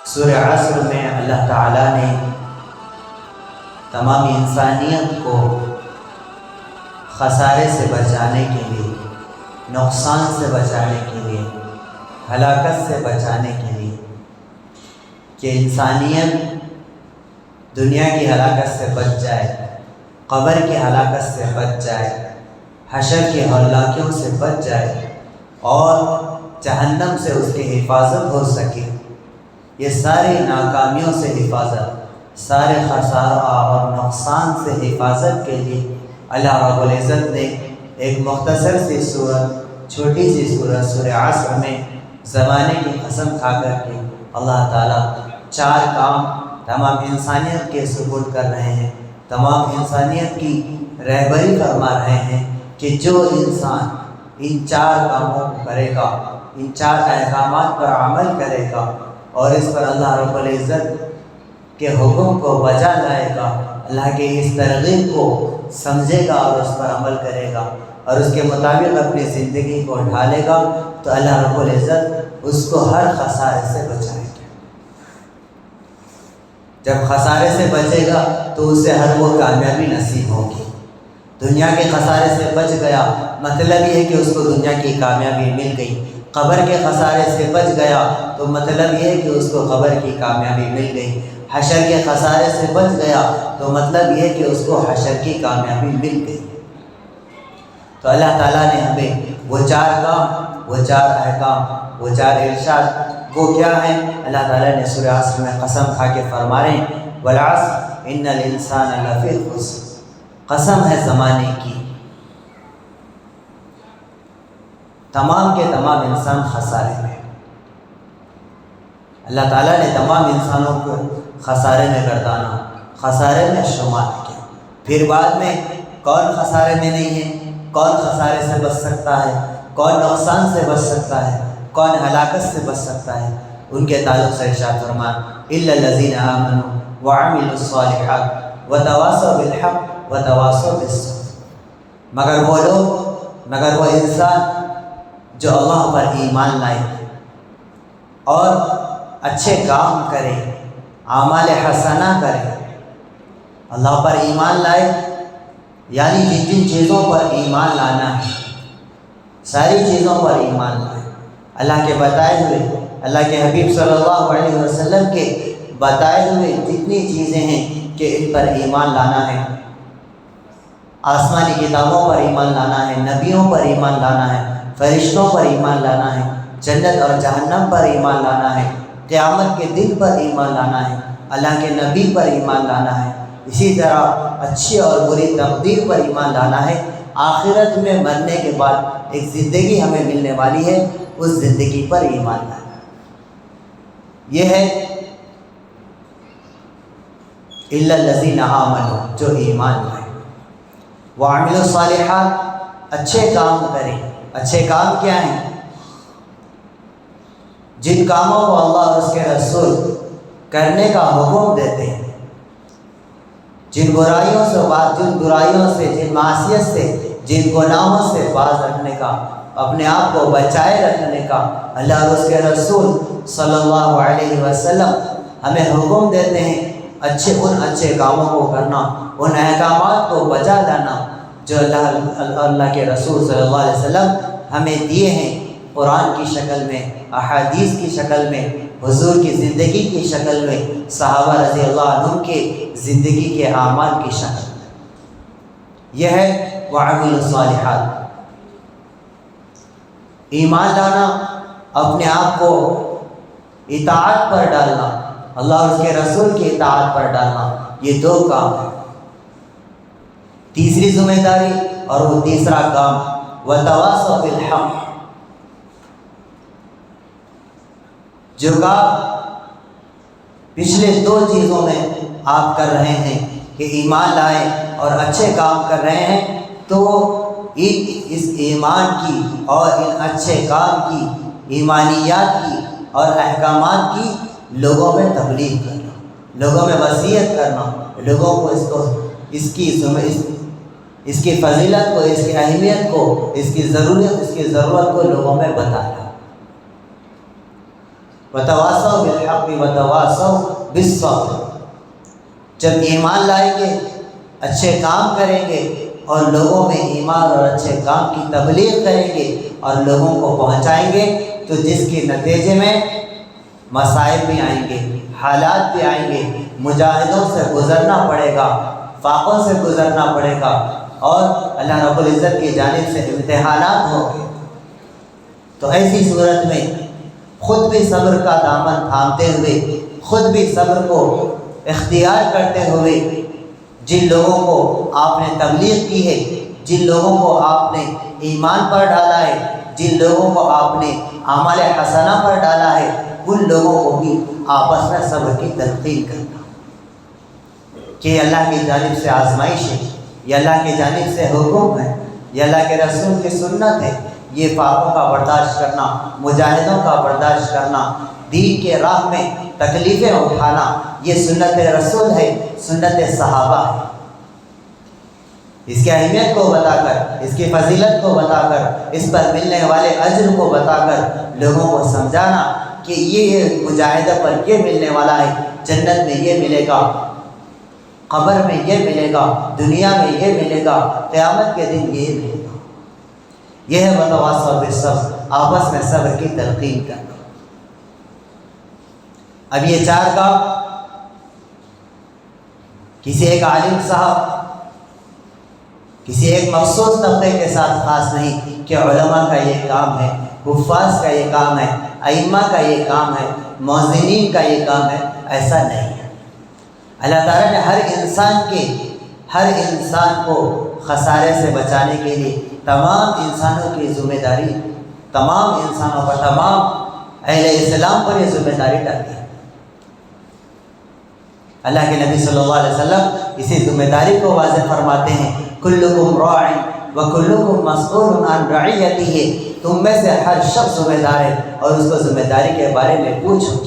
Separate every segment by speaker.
Speaker 1: سورہ عصر میں اللہ تعالیٰ نے تمام انسانیت کو خسارے سے بچانے کے لیے، نقصان سے بچانے کے لیے، ہلاکت سے بچانے کے لیے، کہ انسانیت دنیا کی ہلاکت سے بچ جائے، قبر کی ہلاکت سے بچ جائے، حشر کی ہلاکیوں سے بچ جائے اور جہنم سے اس کی حفاظت ہو سکے، یہ ساری ناکامیوں سے حفاظت، سارے خسارہ اور نقصان سے حفاظت کے لیے اللہ رب العزت نے ایک مختصر سی سورت، چھوٹی سی سورت سورہ عصر میں زمانے کی قسم کھا کر کے اللہ تعالیٰ 4 کام تمام انسانیت کے سپرد کر رہے ہیں، تمام انسانیت کی رہبری فرما رہے ہیں کہ جو انسان ان 4 کاموں کو کرے گا، ان 4 احکامات پر عمل کرے گا اور اس پر اللہ رب العزت کے حکم کو بجا لائے گا، اللہ کے اس ترغیب کو سمجھے گا اور اس پر عمل کرے گا اور اس کے مطابق اپنی زندگی کو ڈھالے گا، تو اللہ رب العزت اس کو ہر خسارے سے بچائے گا۔ جب خسارے سے بچے گا تو اسے ہر وہ کامیابی نصیب ہوگی۔ دنیا کے خسارے سے بچ گیا مطلب یہ ہے کہ اس کو دنیا کی کامیابی مل گئی، قبر کے خسارے سے بچ گیا تو مطلب یہ ہے کہ اس کو قبر کی کامیابی مل گئی، حشر کے خسارے سے بچ گیا تو مطلب یہ ہے کہ اس کو حشر کی کامیابی مل گئی۔ تو اللہ تعالیٰ نے ہمیں وہ 4 کام، وہ 4 احکام، وہ 4 ارشاد وہ کیا ہیں؟ اللہ تعالیٰ نے سورہ عصر میں قسم کھا کے فرما رہے ہیں وَالْعَصْرِ إِنَّ الْإِنسَانَ لَفِي خُسْرٍ، قسم ہے زمانے کی، تمام کے تمام انسان خسارے میں۔ اللہ تعالیٰ نے تمام انسانوں کو خسارے میں گردانا، خسارے میں شمار کیا۔ پھر بعد میں کون خسارے میں نہیں ہے، کون خسارے سے بچ سکتا ہے، کون نقصان سے بچ سکتا ہے، کون ہلاکت سے بچ سکتا ہے، ان کے تعلق سے ارشاد فرمان إِلَّا الَّذِينَ آمَنُوا وَعَمِلُوا الصَّالِحَاتِ وَتَوَاصَوْا بِالْحَقِّ وَتَوَاصَوْا بِالصَّبْرِ، مگر وہ لوگ، مگر وہ انسان جو اللہ پر ایمان لائے اور اچھے کام کرے، اعمال حسنہ کرے، اللہ پر ایمان لائے یعنی جن جن چیزوں پر ایمان لانا ہے ساری چیزوں پر ایمان لائے، اللہ کے بتائے ہوئے، اللہ کے حبیب صلی اللہ علیہ وسلم کے بتائے ہوئے جتنی چیزیں ہیں کہ ان پر ایمان لانا ہے، آسمانی کتابوں پر ایمان لانا ہے، نبیوں پر ایمان لانا ہے، فرشتوں پر ایمان لانا ہے، جنت اور جہنم پر ایمان لانا ہے، قیامت کے دن پر ایمان لانا ہے، اللہ کے نبی پر ایمان لانا ہے، اسی طرح اچھی اور بری تقدیر پر ایمان لانا ہے، آخرت میں مرنے کے بعد ایک زندگی ہمیں ملنے والی ہے، اس زندگی پر ایمان لانا ہے۔ یہ ہے إِلَّا الَّذِينَ آمَنُوا، جو ایمان لائے، وَعَمِلُوا الصَّالِحَاتِ، اچھے کام کریں۔ اچھے کام کیا ہیں؟ جن کاموں کو اللہ اور اس کے رسول کرنے کا حکم دیتے ہیں، جن برائیوں سے، جن معصیت سے، جن گناہوں سے باز رکھنے کا، اپنے آپ کو بچائے رکھنے کا اللہ اور اس کے رسول صلی اللہ علیہ وسلم ہمیں حکم دیتے ہیں، ان اچھے کاموں کو کرنا، ان احکامات کو بجا لانا جو اللہ کے رسول صلی اللہ علیہ وسلم ہمیں دیے ہیں، قرآن کی شکل میں، احادیث کی شکل میں، حضور کی زندگی کی شکل میں، صحابہ رضی اللہ عنہم کے زندگی کے اعمال کی شکل میں۔ یہ ہے وَعَمِلُوا الصَّالِحَاتِ، ایمان لانا، اپنے آپ کو اطاعت پر ڈالنا، اللہ اور اس کے رسول کی اطاعت پر ڈالنا، یہ 2 کام ہیں۔ تیسری ذمہ داری اور وہ تیسرا کام وَتَوَاصَوْا بِالْحَقِّ، جو کام پچھلے 2 چیزوں میں آپ کر رہے ہیں کہ ایمان لائے اور اچھے کام کر رہے ہیں، تو اس ایمان کی اور ان اچھے کام کی، ایمانیات کی اور احکامات کی لوگوں میں تبلیغ کرنا، لوگوں میں وصیت کرنا، لوگوں کو اس کی فضیلت کو، اس کی اہمیت کو، اس کی ضرورت کو لوگوں میں بتانا۔ وتواصوا بالحق وتواصوا بالصبر۔ جب ایمان لائیں گے، اچھے کام کریں گے اور لوگوں میں ایمان اور اچھے کام کی تبلیغ کریں گے اور لوگوں کو پہنچائیں گے، تو جس کے نتیجے میں مصائب بھی آئیں گے، حالات بھی آئیں گے، مجاہدوں سے گزرنا پڑے گا، فاقوں سے گزرنا پڑے گا، اور اللہ رب العزت کی جانب سے امتحانات ہوں گے۔ تو ایسی صورت میں خود بھی صبر کا دامن تھامتے ہوئے، خود بھی صبر کو اختیار کرتے ہوئے، جن لوگوں کو آپ نے تبلیغ کی ہے، جن لوگوں کو آپ نے ایمان پر ڈالا ہے، جن لوگوں کو آپ نے اعمال حسنہ پر ڈالا ہے، ان لوگوں کو بھی آپس میں صبر کی تلقین کرنا کہ یہ اللہ کی جانب سے آزمائش ہے، یہ اللہ کی جانب سے حکم ہے، یہ اللہ کے رسول کی سنت ہے۔ یہ فاقوں کا برداشت کرنا، مجاہدوں کا برداشت کرنا، دین کے راہ میں تکلیفیں اٹھانا، یہ سنت رسول ہے، سنت صحابہ ہے۔ اس کی اہمیت کو بتا کر، اس کی فضیلت کو بتا کر، اس پر ملنے والے اجر کو بتا کر لوگوں کو سمجھانا کہ یہ مجاہدہ پر یہ ملنے والا ہے، جنت میں یہ ملے گا، قبر میں یہ ملے گا، دنیا میں یہ ملے گا، قیامت کے دن یہ ملے گا۔ یہ ہے وتواصوا بالصبر، آپس میں صبر کی تلقین کرنا۔ اب یہ چار کام کسی ایک عالم صاحب، کسی ایک مخصوص طبقے کے ساتھ خاص نہیں کہ علماء کا یہ کام ہے، حفاظ کا یہ کام ہے، ائمہ کا یہ کام ہے، مؤذنین کا یہ کام ہے، ایسا نہیں ہے۔ اللہ تعالیٰ نے ہر انسان کو خسارے سے بچانے کے لیے تمام انسانوں کی ذمہ داری، تمام انسانوں پر، تمام اہل اسلام پر یہ ذمہ داری ڈالتی ہے۔ اللہ کے نبی صلی اللہ علیہ وسلم اسی ذمہ داری کو واضح فرماتے ہیں، کلکم راع وکلکم مسئول عن رعیتہ، تم میں سے ہر شخص ذمہ دار ہے اور اس کو ذمہ داری کے بارے میں پوچھو۔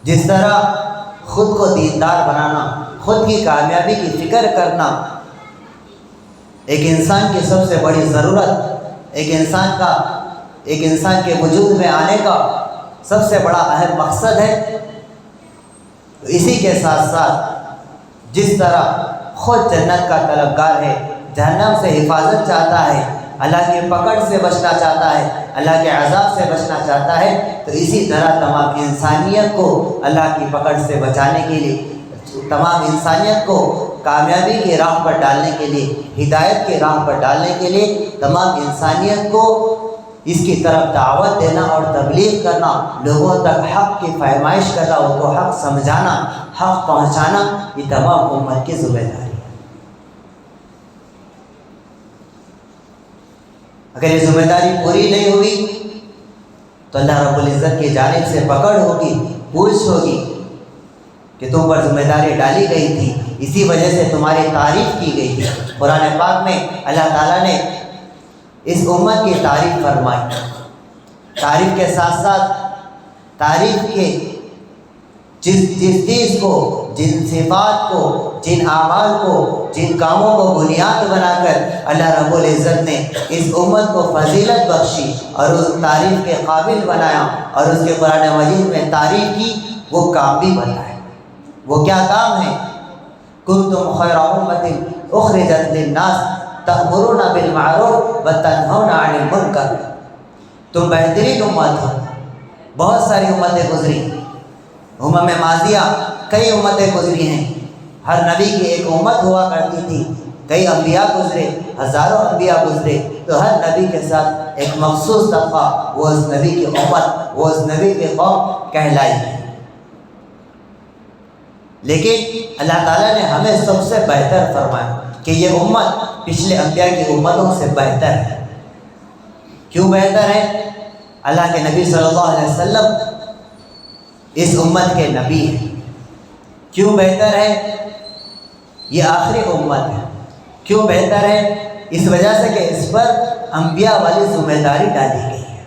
Speaker 1: جس طرح خود کو دیندار بنانا، خود کی کامیابی کی فکر کرنا ایک انسان کی سب سے بڑی ضرورت، ایک انسان کے وجود میں آنے کا سب سے بڑا اہم مقصد ہے، تو اسی کے ساتھ ساتھ جس طرح خود جنت کا طلبگار ہے، جہنم سے حفاظت چاہتا ہے، اللہ کی پکڑ سے بچنا چاہتا ہے، اللہ کے عذاب سے بچنا چاہتا ہے، تو اسی طرح تمام انسانیت کو اللہ کی پکڑ سے بچانے کے لیے، تمام انسانیت کو کامیابی کی راہ پر ڈالنے کے لیے، ہدایت کی راہ پر ڈالنے کے لیے، تمام انسانیت کو اس کی طرف دعوت دینا اور تبلیغ کرنا، لوگوں تک حق کی فرمائش کرنا، ان کو حق سمجھانا، حق پہنچانا، یہ تمام امت کی ذمہ داری ہے۔ اگر یہ ذمہ داری پوری نہیں ہوئی تو اللہ رب العزت کی جانب سے پکڑ ہوگی، پوچھ ہوگی کہ تم پر ذمہ داری ڈالی گئی تھی، اسی وجہ سے تمہاری تعریف کی گئی تھی۔ قرآن پاک میں اللہ تعالیٰ نے اس امت کی تعریف فرمائی، تعریف کے ساتھ ساتھ تعریف کے جس چیز کو، جن صفات کو، جن اعمال کو، جن کاموں کو بنیاد بنا کر اللہ رب العزت نے اس امت کو فضیلت بخشی اور اس تعریف کے قابل بنایا اور اس کے قرآن مجید میں تعریف کی، وہ کام بھی بتائے۔ وہ کیا کام ہے؟ کنتم خیر امۃ اخرجت للناس تأمرون بالمعروف وتنہون عن المنکر، تم بہترین امت ہو۔ بہت ساری امتیں گزری، امم ماضیہ کئی امتیں گزری ہیں، ہر نبی کی ایک امت ہوا کرتی تھی، کئی انبیاء گزرے، ہزاروں انبیاء گزرے، تو ہر نبی کے ساتھ ایک مخصوص طبقہ، وہ اس نبی کی امت، وہ اس نبی کی قوم کہلائی ہے۔ لیکن اللہ تعالیٰ نے ہمیں سب سے بہتر فرمایا کہ یہ امت پچھلے انبیاء کی امتوں سے بہتر ہے۔ کیوں بہتر ہے؟ اللہ کے نبی صلی اللہ علیہ وسلم اس امت کے نبی ہیں۔ کیوں بہتر ہے؟ یہ آخری امت ہے۔ کیوں بہتر ہے؟ اس وجہ سے کہ اس پر انبیاء والی ذمہ داری ڈالی گئی ہے۔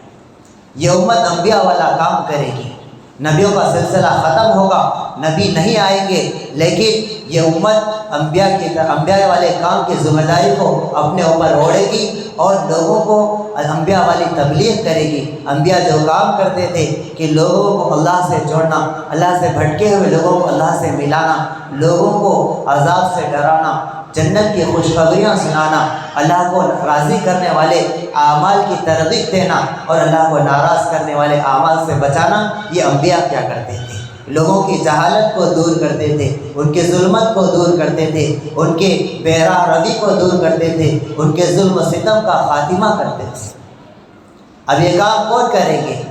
Speaker 1: یہ امت انبیاء والا کام کرے گی، نبیوں کا سلسلہ ختم ہوگا، نبی نہیں آئیں گے، لیکن یہ امت انبیاء والے کام کی ذمہ داری کو اپنے اوپر اوڑھے گی اور لوگوں کو انبیاء والی تبلیغ کرے گی۔ انبیاء جو کام کرتے تھے کہ لوگوں کو اللہ سے جوڑنا، اللہ سے بھٹکے ہوئے لوگوں کو اللہ سے ملانا، لوگوں کو عذاب سے ڈرانا، جنت کی خوشخبریاں سنانا، اللہ کو راضی کرنے والے اعمال کی ترغیب دینا اور اللہ کو ناراض کرنے والے اعمال سے بچانا، یہ انبیاء کیا کرتے تھے؟ لوگوں کی جہالت کو دور کرتے تھے، ان کے ظلمت کو دور کرتے تھے، ان کے بے راہ روی کو دور کرتے تھے، ان کے ظلم و ستم کا خاتمہ کرتے تھے۔ اب یہ کام کون کریں گے؟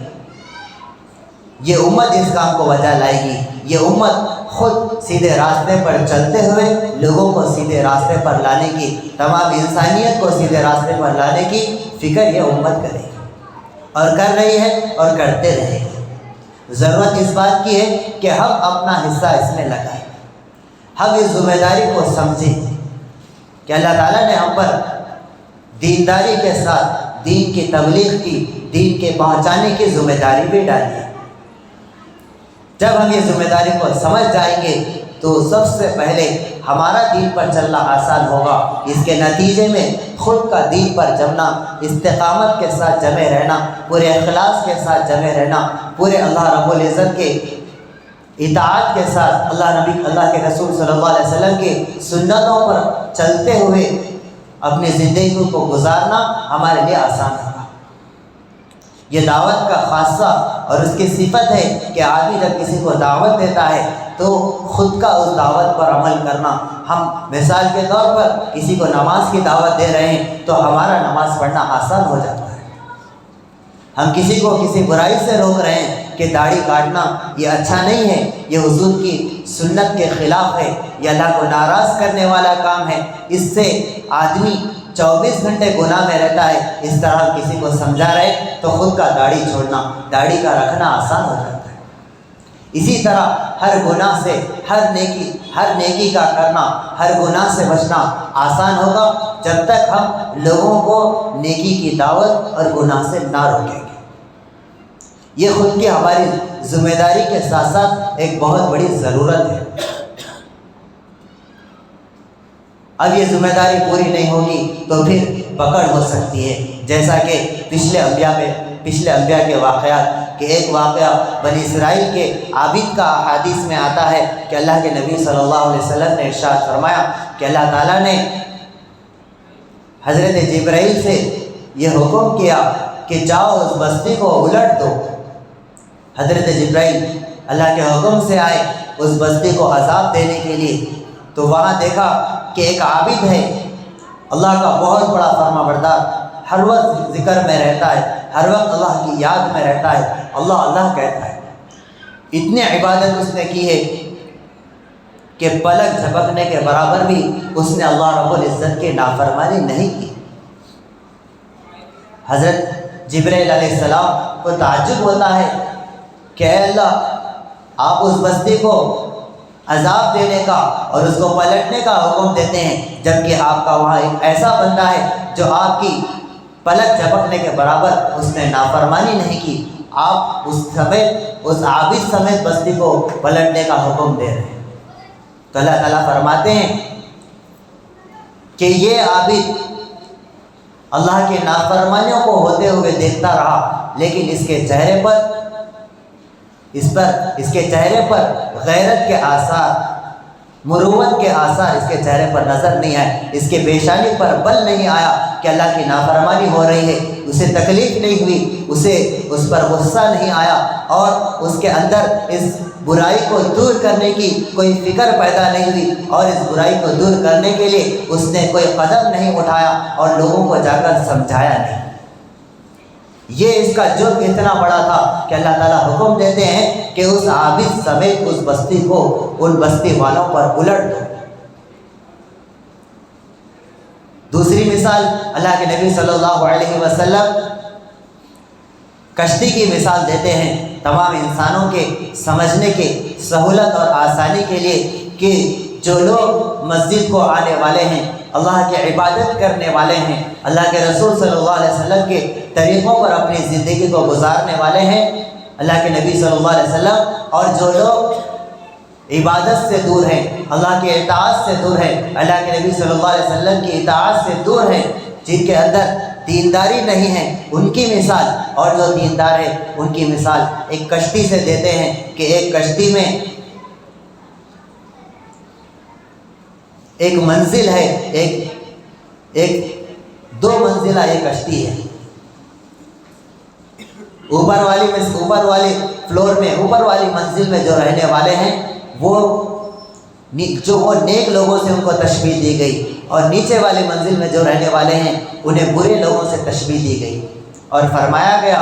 Speaker 1: یہ امت اس کام کو وجہ لائے گی۔ یہ امت خود سیدھے راستے پر چلتے ہوئے لوگوں کو سیدھے راستے پر لانے کی، تمام انسانیت کو سیدھے راستے پر لانے کی فکر یہ امت کرے گی اور کر رہی ہے اور کرتے رہے گی۔ ضرورت اس بات کی ہے کہ ہم اپنا حصہ اس میں لگائیں، ہم اس ذمہ داری کو سمجھیں کہ اللہ تعالیٰ نے ہم پر دینداری کے ساتھ دین کی تبلیغ کی، دین کے پہنچانے کی ذمہ داری بھی ڈالی ہے۔ جب ہم یہ ذمہ داری کو سمجھ جائیں گے تو سب سے پہلے ہمارا دین پر چلنا آسان ہوگا۔ اس کے نتیجے میں خود کا دین پر جمنا، استقامت کے ساتھ جمے رہنا، پورے اخلاص کے ساتھ جمے رہنا، پورے اللہ رب العزت کے اطاعت کے ساتھ اللہ کے رسول صلی اللہ علیہ وسلم کی سنتوں پر چلتے ہوئے اپنی زندگی کو گزارنا ہمارے لیے آسان ہوگا۔ یہ دعوت کا خاصہ اور اس کی صفت ہے کہ آدمی جب کسی کو دعوت دیتا ہے تو خود کا اس دعوت پر عمل کرنا۔ ہم مثال کے طور پر کسی کو نماز کی دعوت دے رہے ہیں تو ہمارا نماز پڑھنا آسان ہو جاتا ہے۔ ہم کسی کو کسی برائی سے روک رہے ہیں کہ داڑھی کاٹنا یہ اچھا نہیں ہے، یہ حضور کی سنت کے خلاف ہے، یہ اللہ کو ناراض کرنے والا کام ہے، اس سے آدمی 24 گھنٹے گناہ میں رہتا ہے، اس طرح کسی کو سمجھا رہے تو خود کا داڑھی چھوڑنا، داڑھی کا رکھنا آسان ہو جاتا ہے۔ اسی طرح ہر گناہ سے ہر نیکی کا کرنا، ہر گناہ سے بچنا آسان ہوگا جب تک ہم لوگوں کو نیکی کی دعوت اور گناہ سے نہ روکیں گے۔ یہ خود کی ہماری ذمہ داری کے ساتھ ساتھ ایک بہت بڑی ضرورت ہے۔ اب یہ ذمہ داری پوری نہیں ہوگی تو پھر پکڑ ہو سکتی ہے، جیسا کہ پچھلے انبیاء کے واقعات کہ ایک واقعہ بنی اسرائیل کے عابد کا احادیث میں آتا ہے کہ اللہ کے نبی صلی اللہ علیہ وسلم نے ارشاد فرمایا کہ اللہ تعالیٰ نے حضرت جبرائیل سے یہ حکم کیا کہ جاؤ اس بستی کو الٹ دو۔ حضرت جبرائیل اللہ کے حکم سے آئے اس بستی کو عذاب دینے کے لیے، تو وہاں دیکھا کہ ایک عابد ہے، اللہ کا بہت بڑا فرما بردار، ہر وقت ذکر میں رہتا ہے، ہر وقت اللہ کی یاد میں رہتا ہے، اللہ اللہ کہتا ہے، اتنی عبادت اس نے کی ہے کہ پلک جھپکنے کے برابر بھی اس نے اللہ رب العزت کی نافرمانی نہیں کی۔ حضرت جبرائیل علیہ السلام کو تعجب ہوتا ہے کہ اے اللہ، آپ اس بستی کو عذاب دینے کا اور اس کو پلٹنے کا حکم دیتے ہیں، جبکہ آپ کا وہاں ایک ایسا بندہ ہے جو آپ کی پلک جھپکنے کے برابر اس نے نافرمانی نہیں کی، آپ اس عابد سمیت بستی کو پلٹنے کا حکم دے رہے ہیں۔ تو اللہ تعالیٰ فرماتے ہیں کہ یہ عابد اللہ کی نافرمانیوں کو ہوتے ہوئے دیکھتا رہا، لیکن اس کے چہرے پر غیرت کے آثار، مروت کے آثار اس کے چہرے پر نظر نہیں آئے، اس کے پیشانی پر بل نہیں آیا کہ اللہ کی نافرمانی ہو رہی ہے، اسے تکلیف نہیں ہوئی، اس پر غصہ نہیں آیا، اور اس کے اندر اس برائی کو دور کرنے کی کوئی فکر پیدا نہیں ہوئی، اور اس برائی کو دور کرنے کے لیے اس نے کوئی قدم نہیں اٹھایا اور لوگوں کو جا کر سمجھایا نہیں۔ یہ اس کا جرم اتنا بڑا تھا کہ اللہ تعالیٰ حکم دیتے ہیں کہ اس عابد سمیت اس بستی کو ان بستی والوں پر الٹ دو۔ دوسری مثال اللہ کے نبی صلی اللہ علیہ وسلم کشتی کی مثال دیتے ہیں تمام انسانوں کے سمجھنے کے سہولت اور آسانی کے لیے کہ جو لوگ مسجد کو آنے والے ہیں، اللہ کی عبادت کرنے والے ہیں، اللہ کے رسول صلی اللہ علیہ وسلم کے طریقوں پر اپنی زندگی کو گزارنے والے ہیں، اللہ کے نبی صلی اللہ علیہ وسلم، اور جو لوگ عبادت سے دور ہیں، اللہ کی اطاعت سے دور ہیں، اللہ کے نبی صلی اللہ علیہ وسلم کی اطاعت سے دور ہیں، جن کے اندر دینداری نہیں ہے، ان کی مثال اور جو دیندار ہے ان کی مثال ایک کشتی سے دیتے ہیں کہ ایک کشتی میں ایک منزل ہے، ایک 2 منزلہ ایک کشتی ہے۔ اوپر والی فلور میں، اوپر والی منزل میں جو رہنے والے ہیں وہ نیک لوگوں سے ان کو تشبیہ دی گئی، اور نیچے والی منزل میں جو رہنے والے ہیں انہیں برے لوگوں سے تشبیہ دی گئی، اور فرمایا گیا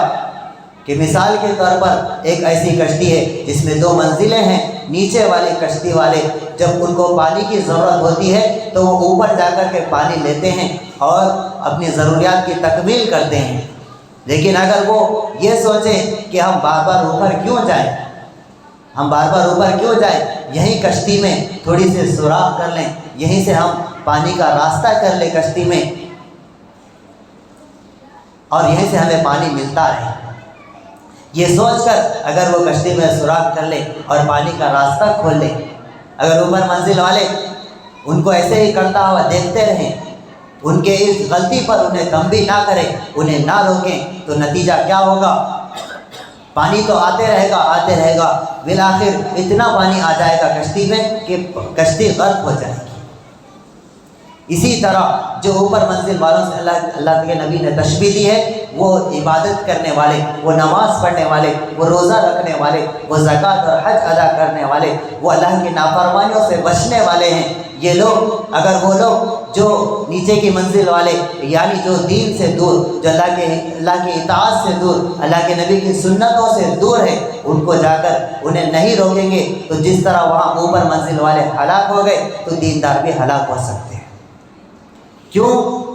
Speaker 1: کہ مثال کے طور پر ایک ایسی کشتی ہے جس میں 2 منزلیں ہیں۔ نیچے والے کشتی والے جب ان کو پانی کی ضرورت ہوتی ہے تو وہ اوپر جا کر کے پانی لیتے ہیں اور اپنی ضروریات کی تکمیل کرتے ہیں، لیکن اگر وہ یہ سوچیں کہ ہم بار بار اوپر کیوں جائیں، یہیں کشتی میں تھوڑی سی سوراخ کر لیں، یہیں سے ہم پانی کا راستہ کر لیں کشتی میں، اور یہیں سے ہمیں پانی ملتا رہے، یہ سوچ کر اگر وہ کشتی میں سوراخ کر لیں اور پانی کا راستہ کھول لیں، اگر اوپر منزل والے ان کو ایسے ہی کرتا ہوا دیکھتے رہیں، ان کے اس غلطی پر انہیں تنبیہ نہ کریں، انہیں نہ روکیں، تو نتیجہ کیا ہوگا؟ پانی تو آتے رہے گا، بالآخر اتنا پانی آ جائے گا کشتی میں کہ کشتی غرق ہو جائے گی۔ اسی طرح جو اوپر منزل والوں سے اللہ کے نبی نے تشبیہ دی ہے، وہ عبادت کرنے والے، وہ نماز پڑھنے والے، وہ روزہ رکھنے والے، وہ زکوٰۃ اور حج ادا کرنے والے، وہ اللہ کی نافرمانیوں سے بچنے والے ہیں۔ یہ لوگ، اگر وہ لوگ جو نیچے کی منزل والے یعنی جو دین سے دور، جو اللہ کی اطاعت سے دور، اللہ کے نبی کی سنتوں سے دور ہے، ان کو جا کر انہیں نہیں روکیں گے تو جس طرح وہاں اوپر منزل والے ہلاک ہو گئے تو دیندار بھی ہلاک ہو سکتے ہیں۔ کیوں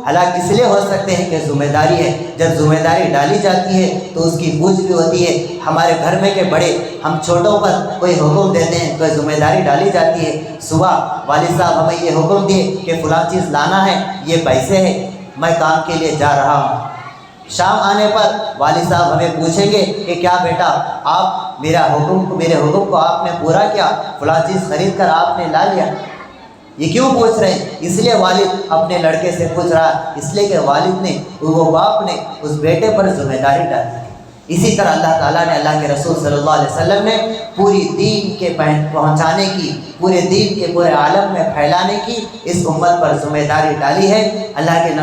Speaker 1: ہلاک اس لیے ہو سکتے ہیں کہ ذمہ داری ہے، جب ذمہ داری ڈالی جاتی ہے تو اس کی بوجھ بھی ہوتی ہے۔ ہمارے گھر میں کے بڑے ہم چھوٹوں پر کوئی حکم دیتے ہیں، کوئی ذمہ داری ڈالی جاتی ہے، صبح والد صاحب ہمیں یہ حکم دیے کہ فلاں چیز لانا ہے، یہ پیسے ہیں، میں کام کے لیے جا رہا ہوں۔ شام آنے پر والد صاحب ہمیں پوچھیں گے کہ کیا بیٹا آپ میرے حکم کو آپ نے پورا کیا، فلاں چیز خرید کر آپ نے لا لیا؟ یہ کیوں پوچھ رہے ہیں؟ اس لیے والد اپنے لڑکے سے پوچھ رہا ہے، اس لیے کہ والد نے، وہ باپ نے اس بیٹے پر ذمہ داری ڈالی۔ اسی طرح اللہ تعالیٰ نے، اللہ کے رسول صلی اللہ علیہ وسلم نے پوری دین کے پہنچانے کی، پورے دین کے پورے عالم میں پھیلانے کی اس امت پر ذمہ داری ڈالی ہے۔ اللہ کے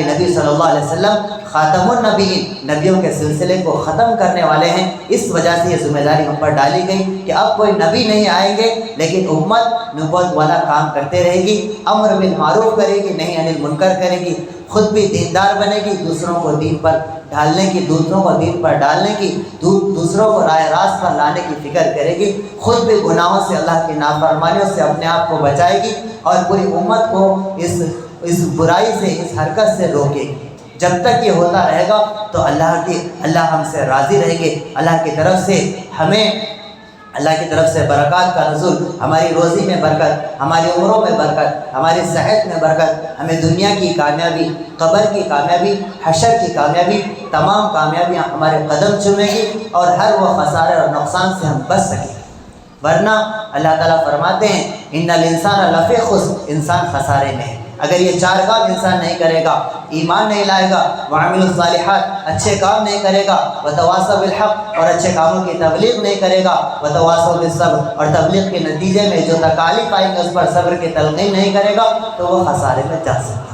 Speaker 1: نبی صلی اللہ علیہ وسلم خاتم النبیین، نبیوں کے سلسلے کو ختم کرنے والے ہیں، اس وجہ سے یہ ذمہ داری ہم پر ڈالی گئی کہ اب کوئی نبی نہیں آئیں گے، لیکن امت نبوت والا کام کرتے رہے گی، امر بالمعروف کرے گی، نہی عن المنکر کرے گی، خود بھی دیندار بنے گی، دوسروں کو دین پر ڈالنے کی، دوسروں کو دین پر ڈالنے کی، دوسروں کو راہ راست پر لانے کی فکر کرے گی، خود بھی گناہوں سے، اللہ کی نافرمانیوں سے اپنے آپ کو بچائے گی، اور پوری امت کو اس برائی سے، اس حرکت سے روکے گی۔ جب تک یہ ہوتا رہے گا تو اللہ ہم سے راضی رہیں گے، اللہ کی طرف سے ہمیں، اللہ کی طرف سے برکات کا نزول، ہماری روزی میں برکت، ہماری عمروں میں برکت، ہماری صحت میں برکت، ہمیں دنیا کی کامیابی، قبر کی کامیابی، حشر کی کامیابی، تمام کامیابیاں ہمارے قدم چومیں گی، اور ہر وہ خسارے اور نقصان سے ہم بچ سکیں گے۔ ورنہ اللہ تعالیٰ فرماتے ہیں ان الانسان لفی خسر، انسان خسارے میں ہے۔ اگر یہ 4 کام انسان نہیں کرے گا، ایمان نہیں لائے گا، وعمل الصالحات، اچھے کام نہیں کرے گا، وتواصوا بالحق، اور اچھے کاموں کی تبلیغ نہیں کرے گا، وتواصوا بالصبر، اور تبلیغ کے نتیجے میں جو تکالیف آئیں گے اس پر صبر کی تلقین نہیں کرے گا، تو وہ خسارے میں جا سکتا ہے۔